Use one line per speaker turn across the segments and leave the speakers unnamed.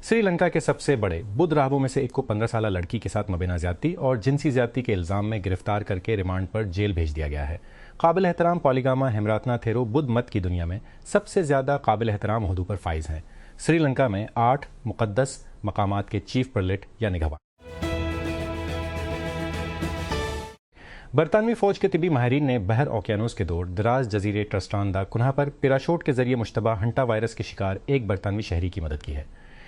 سری لنکا کے سب سے بڑے بدھ راہبوں میں سے ایک کو 15 سالہ لڑکی کے ساتھ مبینہ زیادتی اور جنسی زیادتی کے الزام میں گرفتار کر کے ریمانڈ پر جیل بھیج دیا گیا ہے۔ قابل احترام پولیگاما ہیمراتنا تھیرو بدھ مت کی دنیا میں سب سے زیادہ قابل احترام عہدوں پر فائز ہیں۔ سری لنکا میں 8 مقدس مقامات کے چیف پرلٹ یا نگہبان۔ برطانوی فوج کے طبی ماہرین نے بحر اوقیانوس کے دور دراز جزیرے ٹرسٹان دا کنہا پر پیراشوٹ کے ذریعے مشتبہ ہنٹا وائرس کے شکار ایک برطانوی شہری کی مدد کی ہے۔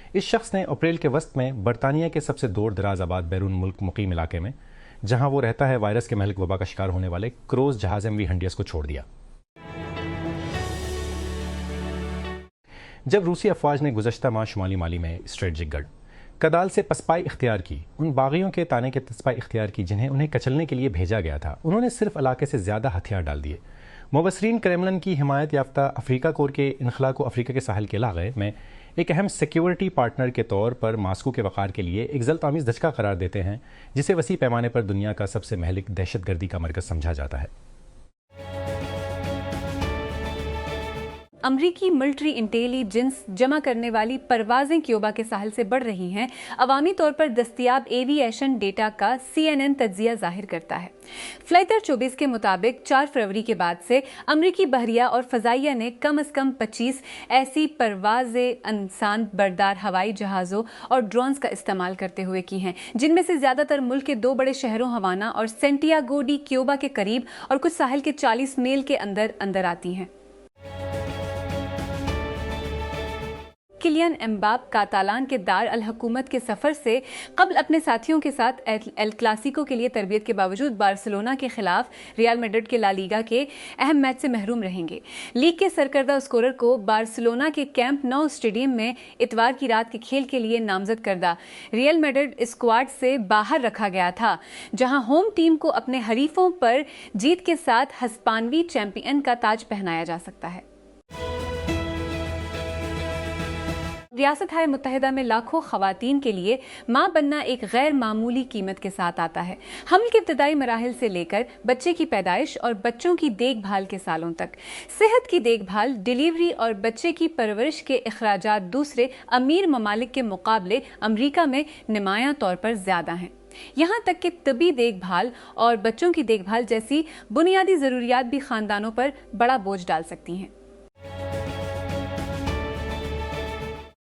اس شخص نے اپریل کے وسط میں برطانیہ کے سب سے دور دراز آباد بیرون ملک مقیم علاقے میں جہاں وہ رہتا ہے وائرس کے مہلک وبا کا شکار ہونے والے کروز جہاز MV ہنڈیس کو چھوڑ دیا۔ جب روسی افواج نے گزشتہ ماہ شمالی مالی میں اسٹریٹجک گڑھ کدال سے پسپائی اختیار کی، ان باغیوں کے تانے کے پسپائی اختیار کی جنہیں انہیں کچلنے کے لیے بھیجا گیا تھا، انہوں نے صرف علاقے سے زیادہ ہتھیار ڈال دیے۔ مبصرین کریملن کی حمایت یافتہ افریقہ کور کے انخلا کو افریقہ کے ساحل کے علاقے میں ایک اہم سیکیورٹی پارٹنر کے طور پر ماسکو کے وقار کے لیے ایک ذلت آمیز دھچکا قرار دیتے ہیں، جسے وسیع پیمانے پر دنیا کا سب سے مہلک دہشت گردی کا مرکز سمجھا جاتا ہے۔
امریکی ملٹری انٹیلیجنس جمع کرنے والی پروازیں کیوبا کے ساحل سے بڑھ رہی ہیں، عوامی طور پر دستیاب ایوی ایشن ڈیٹا کا CNN تجزیہ ظاہر کرتا ہے۔ فلائٹر 24 کے مطابق 4 فروری کے بعد سے امریکی بحریہ اور فضائیہ نے کم از کم 25 ایسی پروازیں انسان بردار ہوائی جہازوں اور ڈرونز کا استعمال کرتے ہوئے کی ہیں، جن میں سے زیادہ تر ملک کے 2 بڑے شہروں ہوانا اور سینٹیاگو ڈی کیوبا کے قریب اور کچھ ساحل کے 40 میل کے اندر آتی ہیں۔ کلیان امباپ کاتالان کے دار الحکومت کے سفر سے قبل اپنے ساتھیوں کے ساتھ ایل کلاسیکو کے لیے تربیت کے باوجود بارسلونا کے خلاف ریال میڈرڈ کے لا لیگا کے اہم میچ سے محروم رہیں گے۔ لیگ کے سرکردہ اسکورر کو بارسلونا کے کیمپ نو اسٹیڈیم میں اتوار کی رات کے کھیل کے لیے نامزد کردہ ریال میڈرڈ اسکواڈ سے باہر رکھا گیا تھا، جہاں ہوم ٹیم کو اپنے حریفوں پر جیت کے ساتھ ہسپانوی چیمپئن کا تاج پہنایا جا سکتا ہے۔ ریاست متحدہ میں لاکھوں خواتین کے لیے ماں بننا ایک غیر معمولی قیمت کے ساتھ آتا ہے۔ حمل کے ابتدائی مراحل سے لے کر بچے کی پیدائش اور بچوں کی دیکھ بھال کے سالوں تک، صحت کی دیکھ بھال، ڈیلیوری اور بچے کی پرورش کے اخراجات دوسرے امیر ممالک کے مقابلے امریکہ میں نمایاں طور پر زیادہ ہیں۔ یہاں تک کہ طبی دیکھ بھال اور بچوں کی دیکھ بھال جیسی بنیادی ضروریات بھی خاندانوں پر بڑا بوجھ ڈال سکتی ہیں۔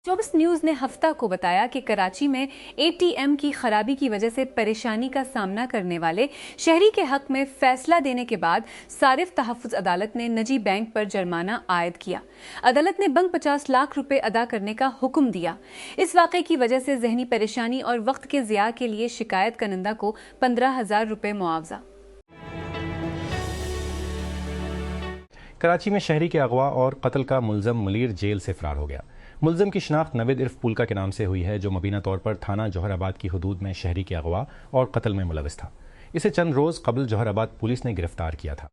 24 نیوز نے ہفتہ کو بتایا کہ کراچی میں ATM کی خرابی کی وجہ سے پریشانی کا سامنا کرنے والے شہری کے حق میں فیصلہ دینے کے بعد صارف تحفظ عدالت نے نجی بینک پر جرمانہ عائد کیا۔ عدالت نے بنک 50 لاکھ روپے ادا کرنے کا حکم دیا۔ اس واقعے کی وجہ سے ذہنی پریشانی اور وقت کے ضیاع کے لیے شکایت کنندہ کو 15,000 روپے معاوضہ۔
کراچی میں شہری کے اغوا اور قتل کا ملزم منیر جیل سے فرار ہو گیا۔ ملزم کی شناخت نوید عرف پولکا کے نام سے ہوئی ہے، جو مبینہ طور پر تھانہ جوہر آباد کی حدود میں شہری کے اغوا اور قتل میں ملوث تھا۔ اسے چند روز قبل جوہر آباد پولیس نے گرفتار کیا تھا۔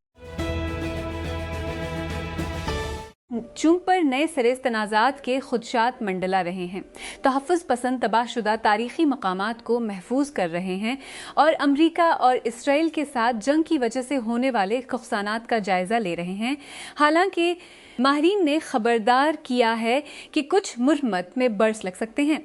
چونک پر نئے سرے تنازعات کے خدشات منڈلا رہے ہیں، تحفظ پسند تباہ شدہ تاریخی مقامات کو محفوظ کر رہے ہیں اور امریکہ اور اسرائیل کے ساتھ جنگ کی وجہ سے ہونے والے نقصانات کا جائزہ لے رہے ہیں۔ حالانکہ ماہرین نے خبردار کیا ہے کہ کچھ مرمت میں برس لگ سکتے ہیں۔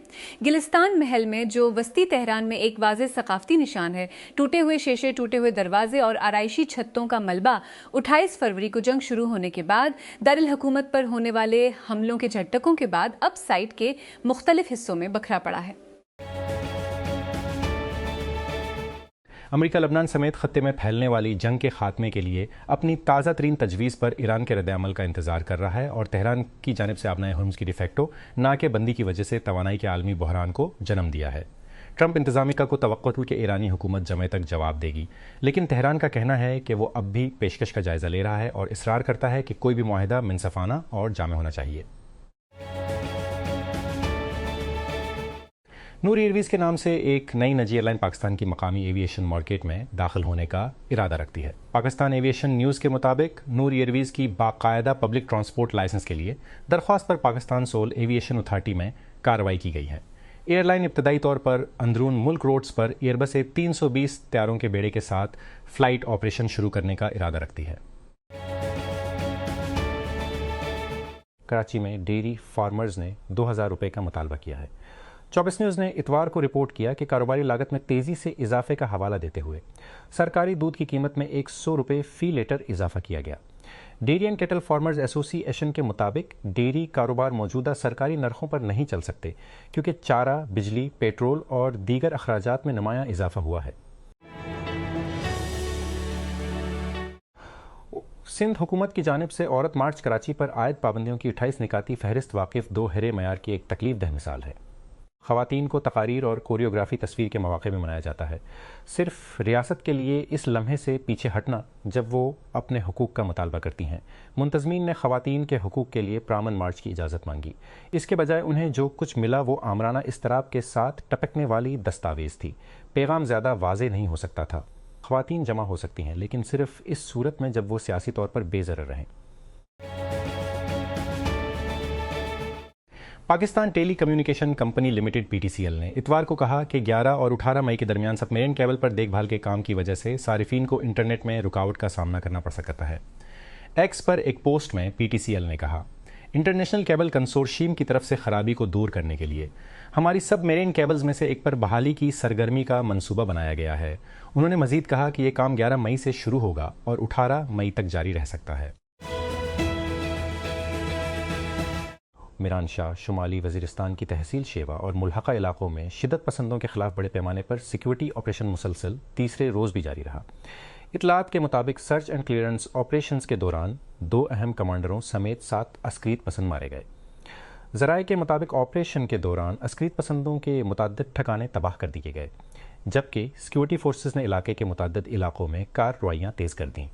گلستان محل میں، جو وسطی تہران میں ایک واضح ثقافتی نشان ہے، ٹوٹے ہوئے شیشے، ٹوٹے ہوئے دروازے اور آرائشی چھتوں کا ملبہ 28 فروری کو جنگ شروع ہونے کے بعد دارالحکومت پر ہونے والے حملوں کے جھٹکوں کے بعد اب سائٹ کے مختلف حصوں میں بکھرا پڑا ہے۔
امریکہ لبنان سمیت خطے میں پھیلنے والی جنگ کے خاتمے کے لیے اپنی تازہ ترین تجویز پر ایران کے رد عمل کا انتظار کر رہا ہے اور تہران کی جانب سے آبنائے ہرمز کی ڈیفیکٹو ناکہ بندی کی وجہ سے توانائی کے عالمی بحران کو جنم دیا ہے۔ ٹرمپ انتظامیہ کو توقع تھی کہ ایرانی حکومت جمعے تک جواب دے گی، لیکن تہران کا کہنا ہے کہ وہ اب بھی پیشکش کا جائزہ لے رہا ہے اور اصرار کرتا ہے کہ کوئی بھی معاہدہ منصفانہ اور جامع ہونا چاہیے۔ نور ایئرویز کے نام سے ایک نئی نجی ایئر لائن پاکستان کی مقامی ایویشن مارکیٹ میں داخل ہونے کا ارادہ رکھتی ہے۔ پاکستان ایویشن نیوز کے مطابق نور ایئرویز کی باقاعدہ پبلک ٹرانسپورٹ لائسنس کے لیے درخواست پر پاکستان سول ایویشن اتھارٹی میں کارروائی کی گئی ہے۔ ایئر لائن ابتدائی طور پر اندرون ملک روڈز پر ایئر بس 320 طیاروں کے بیڑے کے ساتھ فلائٹ آپریشن شروع کرنے کا ارادہ رکھتی ہے۔ کراچی میں ڈیری فارمرز نے 2000 روپے کا مطالبہ کیا ہے۔ 24 نیوز نے اتوار کو رپورٹ کیا کہ کاروباری لاگت میں تیزی سے اضافے کا حوالہ دیتے ہوئے سرکاری دودھ کی قیمت میں 100 روپے فی لیٹر اضافہ کیا گیا۔ ڈیری اینڈ کیٹل فارمرز ایسوسی ایشن کے مطابق ڈیری کاروبار موجودہ سرکاری نرخوں پر نہیں چل سکتے کیونکہ چارہ، بجلی، پیٹرول اور دیگر اخراجات میں نمایاں اضافہ ہوا ہے۔ سندھ حکومت کی جانب سے عورت مارچ کراچی پر عائد پابندیوں کی 28 نکاتی فہرست واقف 2 ہرے معیار کی ایک تکلیف دہ مثال ہے۔ خواتین کو تقاریر اور کوریوگرافی تصویر کے مواقع میں منایا جاتا ہے، صرف ریاست کے لیے اس لمحے سے پیچھے ہٹنا جب وہ اپنے حقوق کا مطالبہ کرتی ہیں۔ منتظمین نے خواتین کے حقوق کے لیے پرامن مارچ کی اجازت مانگی، اس کے بجائے انہیں جو کچھ ملا وہ آمرانہ اضطراب کے ساتھ ٹپکنے والی دستاویز تھی۔ پیغام زیادہ واضح نہیں ہو سکتا تھا۔ خواتین جمع ہو سکتی ہیں لیکن صرف اس صورت میں جب وہ سیاسی طور پر بے ضرر رہیں۔ پاکستان ٹیلی کمیونیکیشن کمپنی لمیٹڈ PTCL نے اتوار کو کہا کہ 11 اور 18 مئی کے درمیان سب میرین کیبل پر دیکھ بھال کے کام کی وجہ سے صارفین کو انٹرنیٹ میں رکاوٹ کا سامنا کرنا پڑ سکتا ہے۔ ایکس پر ایک پوسٹ میں PTCL نے کہا، انٹرنیشنل کیبل کنسورشیم کی طرف سے خرابی کو دور کرنے کے لیے ہماری سب میرین کیبلز میں سے ایک پر بحالی کی سرگرمی کا منصوبہ بنایا گیا ہے۔ انہوں نے مزید کہا کہ یہ کام 11 مئی سے شروع ہوگا اور 18 مئی تک جاری رہ سکتا ہے۔ میران شاہ شمالی وزیرستان کی تحصیل شیوا اور ملحقہ علاقوں میں شدت پسندوں کے خلاف بڑے پیمانے پر سیکیورٹی آپریشن مسلسل تیسرے روز بھی جاری رہا۔ اطلاعات کے مطابق سرچ اینڈ کلیئرنس آپریشنز کے دوران 2 اہم کمانڈروں سمیت 7 عسکریت پسند مارے گئے۔ ذرائع کے مطابق آپریشن کے دوران عسکریت پسندوں کے متعدد ٹھکانے تباہ کر دیے گئے، جبکہ سیکیورٹی فورسز نے علاقے کے متعدد علاقوں میں کارروائیاں تیز کر دیں۔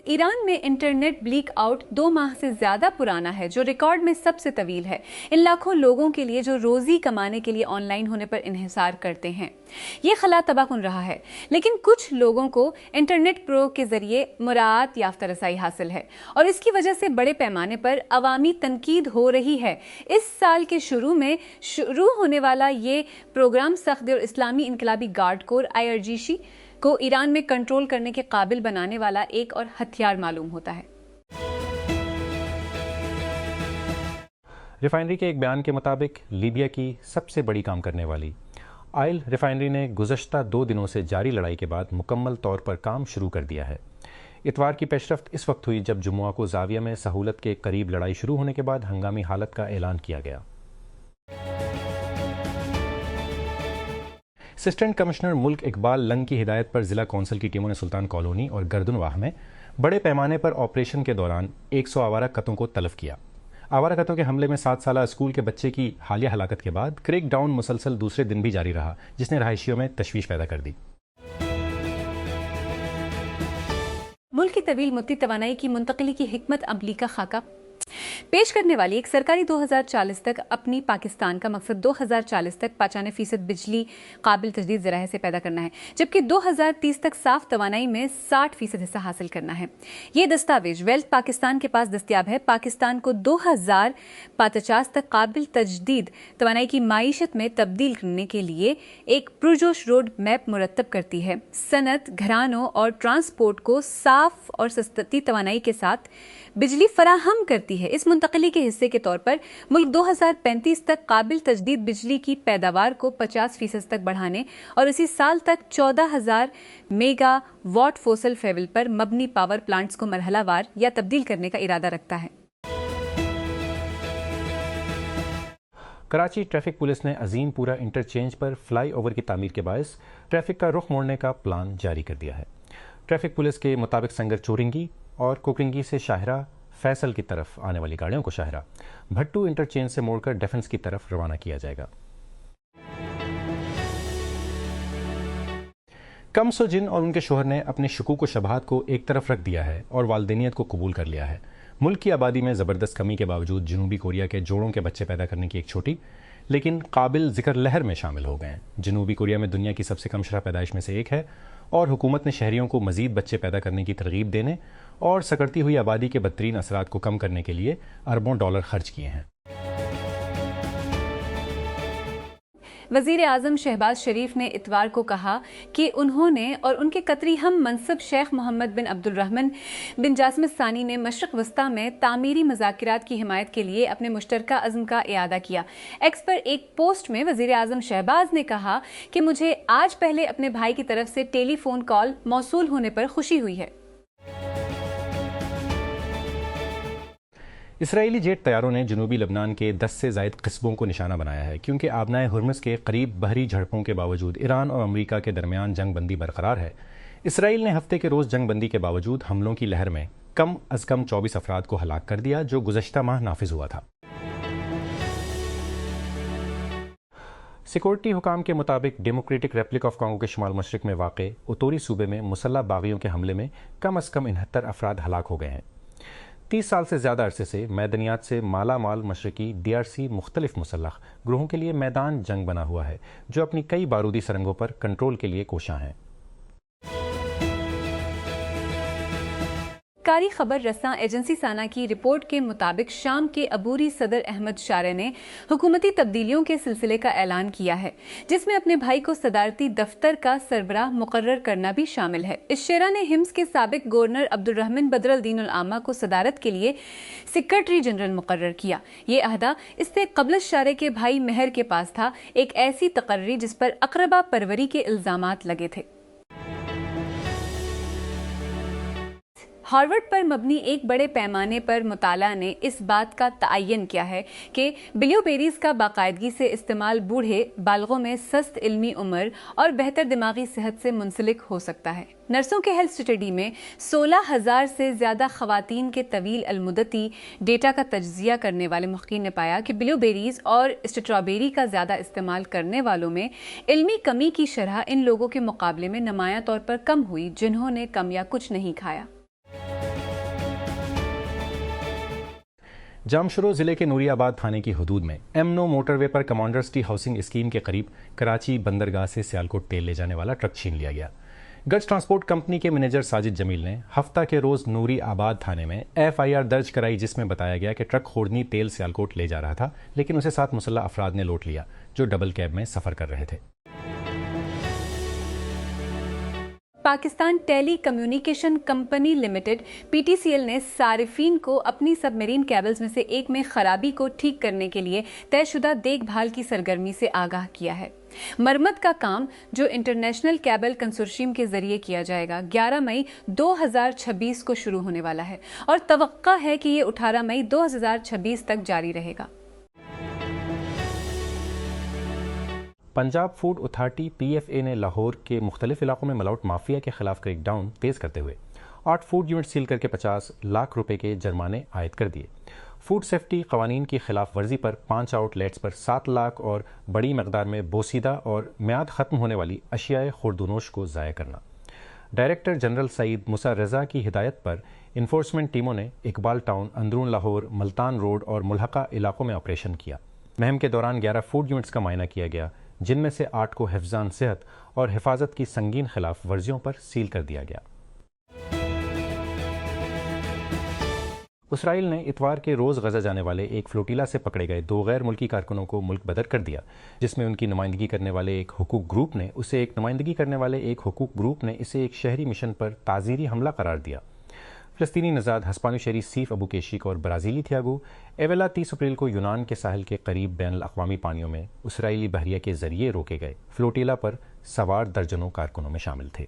ایران میں انٹرنیٹ بلیک آؤٹ 2 ماہ سے زیادہ پرانا ہے، جو ریکارڈ میں سب سے طویل ہے، ان لاکھوں لوگوں کے لیے جو روزی کمانے کے لیے آن لائن ہونے پر انحصار کرتے ہیں۔ یہ خلا تباہ کن رہا ہے، لیکن کچھ لوگوں کو انٹرنیٹ پرو کے ذریعے مراعات یافتہ رسائی حاصل ہے اور اس کی وجہ سے بڑے پیمانے پر عوامی تنقید ہو رہی ہے۔ اس سال کے شروع میں شروع ہونے والا یہ پروگرام صخر اور اسلامی انقلابی گارڈ کور IRGC کو ایران میں کنٹرول کرنے کے قابل بنانے والا ایک اور ہتھیار معلوم ہوتا ہے۔
ریفائنری کے ایک بیان کے مطابق لیبیا کی سب سے بڑی کام کرنے والی آئل ریفائنری نے گزشتہ 2 دنوں سے جاری لڑائی کے بعد مکمل طور پر کام شروع کر دیا ہے۔ اتوار کی پیشرفت اس وقت ہوئی جب جمعہ کو زاویہ میں سہولت کے قریب لڑائی شروع ہونے کے بعد ہنگامی حالت کا اعلان کیا گیا۔ اسسٹنٹ کمشنر ملک اقبال لنگ کی ہدایت پر ضلع کونسل کی ٹیموں نے سلطان کالونی اور گردن واہ میں بڑے پیمانے پر آپریشن کے دوران 100 آوارہ کتوں کو تلف کیا۔ آوارہ کتوں کے حملے میں 7 سالہ اسکول کے بچے کی حالیہ ہلاکت کے بعد کریک ڈاؤن مسلسل دوسرے دن بھی جاری رہا، جس نے رہائشیوں میں تشویش پیدا کر دی۔
ملک کی طویل مدتی توانائی کی منتقلی کی حکمت عملی کا خاکہ پیش کرنے والی ایک سرکاری 2040 تک اپنی پاکستان کا مقصد 2040 تک 95% بجلی قابل تجدید ذرائع سے پیدا کرنا ہے، جبکہ 2030 تک صاف توانائی میں 60% حصہ حاصل کرنا ہے۔ یہ دستاویز ویلتھ پاکستان کے پاس دستیاب ہے۔ پاکستان کو 2050 تک قابل تجدید توانائی کی معیشت میں تبدیل کرنے کے لیے ایک پرجوش روڈ میپ مرتب کرتی ہے۔ صنعت، گھرانوں اور ٹرانسپورٹ کو صاف اور سستی توانائی کے ساتھ بجلی فراہم کرتی ہے۔ اس منتقلی کے حصے کے طور پر ملک 2035 تک قابل تجدید بجلی کی پیداوار کو 50% تک بڑھانے اور اسی سال تک 14,000 میگا واٹ فوسل فیول پر مبنی پاور پلانٹس کو مرحلہ وار یا تبدیل کرنے کا ارادہ رکھتا ہے۔
کراچی ٹریفک پولیس نے عظیم پورہ انٹرچینج پر فلائی اوور کی تعمیر کے باعث ٹریفک کا رخ موڑنے کا پلان جاری کر دیا ہے۔ ٹریفک پولیس کے مطابق سنگر چورنگی اور کوکرنگی سے شاہراہ فیصل کی طرف آنے والی گاڑیوں کو شاہراہ بھٹو انٹرچینج سے موڑ کر ڈیفنس کی طرف روانہ کیا جائے گا۔ کمس و جن اور ان کے شوہر نے اپنے شکوک و شبہات کو ایک طرف رکھ دیا ہے اور والدینیت کو قبول کر لیا ہے۔ ملک کی آبادی میں زبردست کمی کے باوجود جنوبی کوریا کے جوڑوں کے بچے پیدا کرنے کی ایک چھوٹی لیکن قابل ذکر لہر میں شامل ہو گئے ہیں۔ جنوبی کوریا میں دنیا کی سب سے کم شرح پیدائش میں سے ایک ہے اور حکومت نے شہریوں کو مزید بچے پیدا کرنے کی ترغیب دینے اور سکڑتی ہوئی آبادی کے بدترین اثرات کو کم کرنے کے لیے اربوں ڈالر خرچ کیے ہیں۔
وزیر اعظم شہباز شریف نے اتوار کو کہا کہ انہوں نے اور ان کے قطری ہم منصب شیخ محمد بن عبد الرحمن بن جاسم الثانی نے مشرق وسطیٰ میں تعمیری مذاکرات کی حمایت کے لیے اپنے مشترکہ عزم کا اعادہ کیا۔ ایکس پر ایک پوسٹ میں وزیر اعظم شہباز نے کہا کہ مجھے آج پہلے اپنے بھائی کی طرف سے ٹیلی فون کال موصول ہونے پر خوشی ہوئی ہے۔
اسرائیلی جیٹ طیاروں نے جنوبی لبنان کے 10 سے زائد قصبوں کو نشانہ بنایا ہے کیونکہ آبنائے ہرمز کے قریب بحری جھڑپوں کے باوجود ایران اور امریکہ کے درمیان جنگ بندی برقرار ہے۔ اسرائیل نے ہفتے کے روز جنگ بندی کے باوجود حملوں کی لہر میں کم از کم 24 افراد کو ہلاک کر دیا جو گزشتہ ماہ نافذ ہوا تھا۔ سیکورٹی حکام کے مطابق ڈیموکریٹک ریپبلک آف کانگو کے شمال مشرق میں واقع اوتوری صوبے میں مسلح باغیوں کے حملے میں کم از کم 69 افراد ہلاک ہو گئے ہیں۔ 30 سال سے زیادہ عرصے سے معدنیات سے مالا مال مشرقی DRC مختلف مسلح گروہوں کے لیے میدان جنگ بنا ہوا ہے جو اپنی کئی بارودی سرنگوں پر کنٹرول کے لیے کوشاں ہیں۔
سرکاری خبر رساں ایجنسی سانا کی رپورٹ کے مطابق شام کے عبوری صدر احمد شارع نے حکومتی تبدیلیوں کے سلسلے کا اعلان کیا ہے جس میں اپنے بھائی کو صدارتی دفتر کا سربراہ مقرر کرنا بھی شامل ہے۔ اس شعرا نے حمص کے سابق گورنر عبد الرحمن بدر الدین العامہ کو صدارت کے لیے سیکرٹری جنرل مقرر کیا۔ یہ عہدہ اس سے قبل شارع کے بھائی مہر کے پاس تھا، ایک ایسی تقرری جس پر اقربا پروری کے الزامات لگے تھے۔ ہارورڈ پر مبنی ایک بڑے پیمانے پر مطالعہ نے اس بات کا تعین کیا ہے کہ بلیو بیریز کا باقاعدگی سے استعمال بوڑھے بالغوں میں سست علمی عمر اور بہتر دماغی صحت سے منسلک ہو سکتا ہے۔ نرسوں کے ہیلتھ اسٹڈی میں 16,000 سے زیادہ خواتین کے طویل المدتی ڈیٹا کا تجزیہ کرنے والے محققین نے پایا کہ بلیو بیریز اور اسٹرابیری کا زیادہ استعمال کرنے والوں میں علمی کمی کی شرح ان لوگوں کے مقابلے میں نمایاں طور پر کم ہوئی جنہوں نے کم یا کچھ نہیں کھایا۔
جامشورو ضلع کے نوری آباد تھانے کی حدود میں M9 موٹر وے پر کمانڈر سٹی ہاؤسنگ اسکیم کے قریب کراچی بندرگاہ سے سیالکوٹ تیل لے جانے والا ٹرک چھین لیا گیا۔ گج ٹرانسپورٹ کمپنی کے مینیجر ساجد جمیل نے ہفتہ کے روز نوری آباد تھانے میں FIR درج کرائی جس میں بتایا گیا کہ ٹرک خوردنی تیل سیالکوٹ لے جا رہا تھا لیکن اسے 7 مسلح افراد نے لوٹ لیا جو ڈبل کیب میں سفر کر رہے تھے۔
پاکستان ٹیلی کمیونیکیشن کمپنی لمیٹڈ PTCL نے صارفین کو اپنی سب میرین کیبلز میں سے ایک میں خرابی کو ٹھیک کرنے کے لیے طے شدہ دیکھ بھال کی سرگرمی سے آگاہ کیا ہے۔ مرمت کا کام جو انٹرنیشنل کیبل کنسورشیم کے ذریعے کیا جائے گا 11 مئی 2026 کو شروع ہونے والا ہے اور توقع ہے کہ یہ 18 مئی 2026 تک جاری رہے گا۔
پنجاب فوڈ اتھارٹی PFA نے لاہور کے مختلف علاقوں میں ملاوٹ مافیا کے خلاف کریک ڈاؤن تیز کرتے ہوئے 8 فوڈ یونٹ سیل کر کے 50 لاکھ روپے کے جرمانے عائد کر دیے۔ فوڈ سیفٹی قوانین کی خلاف ورزی پر 5 آؤٹ لیٹس پر 7 لاکھ اور بڑی مقدار میں بوسیدہ اور میعاد ختم ہونے والی اشیاء خوردونوش کو ضائع کرنا۔ ڈائریکٹر جنرل سعید موسیٰ رضا کی ہدایت پر انفورسمنٹ ٹیموں نے اقبال ٹاؤن، اندرون لاہور، ملتان روڈ اور ملحقہ علاقوں میں آپریشن کیا۔ مہم کے دوران 11 فوڈ یونٹس کا معائنہ کیا گیا جن میں سے 8 کو حفظان صحت اور حفاظت کی سنگین خلاف ورزیوں پر سیل کر دیا گیا۔ اسرائیل نے اتوار کے روز غزہ جانے والے ایک فلوٹیلا سے پکڑے گئے 2 غیر ملکی کارکنوں کو ملک بدر کر دیا جس میں ان کی نمائندگی کرنے والے ایک حقوق گروپ نے اسے ایک شہری مشن پر تعزیری حملہ قرار دیا۔ فلسطینی نژاد ہسپانوی شہری سیف ابو کیشیک اور برازیلی تھیاگو ایویلا 30 اپریل کو یونان کے ساحل کے قریب بین الاقوامی پانیوں میں اسرائیلی بحریہ کے ذریعے روکے گئے فلوٹیلا پر سوار درجنوں کارکنوں میں شامل تھے۔